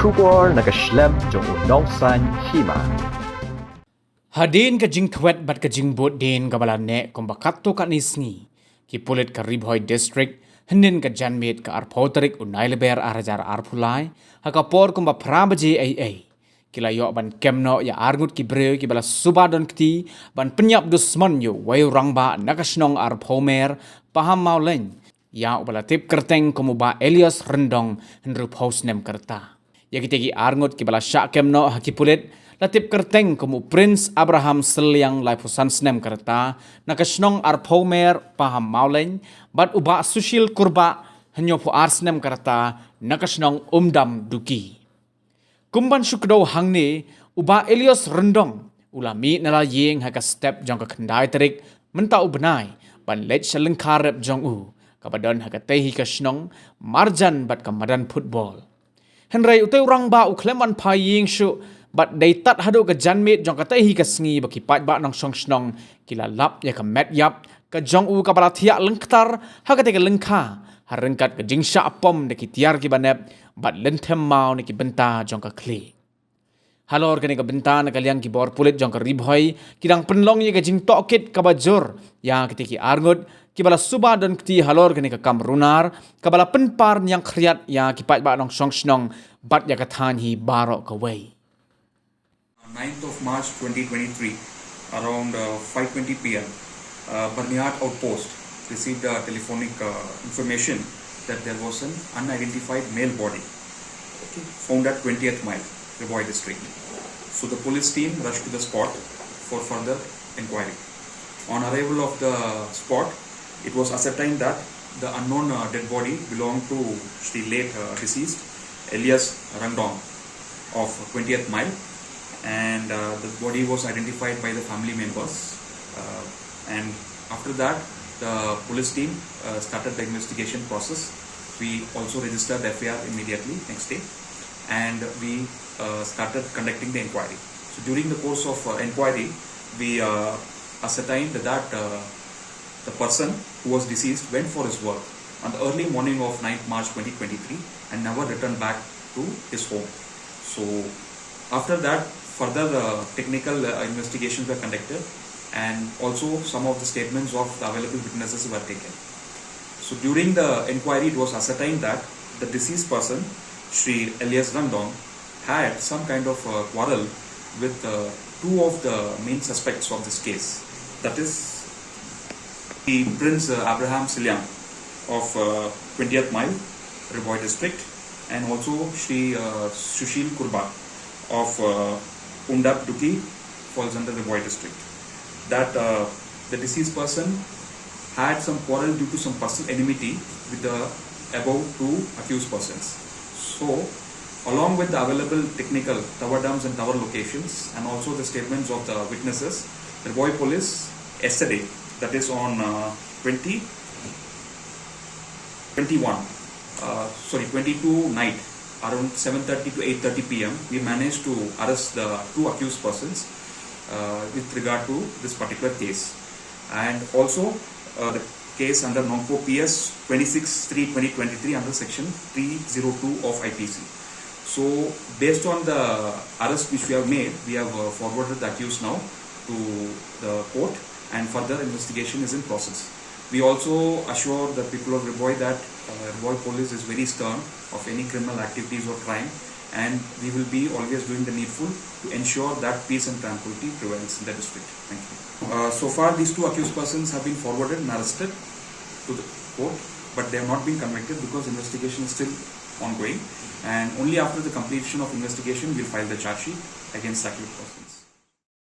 Shubor naga Snem jong nong san Hima. Hadin ka jing thwet bat ka jing bot din ka bala ne kung bakat to ka nisngi. Ki pulit ka Ri-Bhoi district, hinin ka janmit ka arpoterik unay leber arajar arpulay, haka por kung ba prabaji ay. Kila yo ban kemno ya argut ki breu ki bala subadon kti, ban Pynïap dusman yo wayo Rangbah nakasnong arpomer, paham mauleng. Ya ubala tip kerteng kumuba Elias rendong henrup Snem kerta. Ya kitegi argut ki bala Shah kemno haki pulit, latip kerteng kumu Prince Abraham seliang laipusan Snem kerta, nakasnong arpomer paham mauleng, bat uba sushil kurba henyo po Snem kerta, nakasnong umdam duki. Kumban syukdo hangne, uba Elias rendong, ulami nala yeng haka step jong ka kendai terik, menta ubenai, ban lech selengkarep jong u, kabadon haka tehi kasnong, marjan bat kamadan football. Henry utay Rangbah ukleman pa Jingshah, bat daytat hado ka janmit jong ka tehi kasngi baki pat nong song kilalap ya ka Pynïap ka jong u ka balatiak lengktar haka teka lengka harengkat ka Jingshah pom de ki tiar ki banep bat lentem mau ne ki benta jong ka kli. Halor kani ka benta na kaliang ki bor pulit jong ka Ri-Bhoi kidang penlong ye ka jing tokit ka bajur ya kitiki arngut ki bala suba dan kti halor kani ka kamrunar ka bala penpar yang kriat ya ki pat nong song bat ya ka than hi barok ka way. 9th of March 2023, around 5:20 p.m., Pynïap outpost received telephonic information that there was an unidentified male body found at 20th mile, Ri-Bhoi district. So the police team rushed to the spot for further inquiry. On arrival of the spot, it was ascertained that the unknown dead body belonged to the late deceased Elias Rangbah of 20th mile. And the body was identified by the family members, and after that the police team started the investigation process. We also registered FIR immediately next day, and we started conducting the inquiry. So during the course of inquiry, we ascertained that the person who was deceased went for his work on the early morning of 9th March 2023 and never returned back to his home. So after that, further technical investigations were conducted, and also some of the statements of the available witnesses were taken. So during the inquiry, it was ascertained that the deceased person, Shri Elias Rangbah, had some kind of quarrel with two of the main suspects of this case. That is the Prince Abraham Seliang of 20th mile, Ri-Bhoi district, and also Shri Sushil Kurba of Umdap Duki falls under the Ri-Bhoi district. That the deceased person had some quarrel due to some personal enmity with the above two accused persons. So, along with the available technical tower dams and tower locations, and also the statements of the witnesses, the Ri-Bhoi police yesterday, that is on 22 night, around 7:30 to 8:30 p.m., we managed to arrest the two accused persons with regard to this particular case. And also the case under Nongpo PS 26/3/2023 under section 302 of IPC. So based on the arrest which we have made, we have forwarded the accused now to the court, and further investigation is in process. We also assure the people of Ri-Bhoi that Ri-Bhoi police is very stern of any criminal activities or crime, and we will be always doing the needful to ensure that peace and tranquility prevails in the district. Thank you. So far, these two accused persons have been forwarded and arrested to the court, but they have not been convicted because investigation is still ongoing, and only after the completion of investigation we will file the charge sheet against accused persons.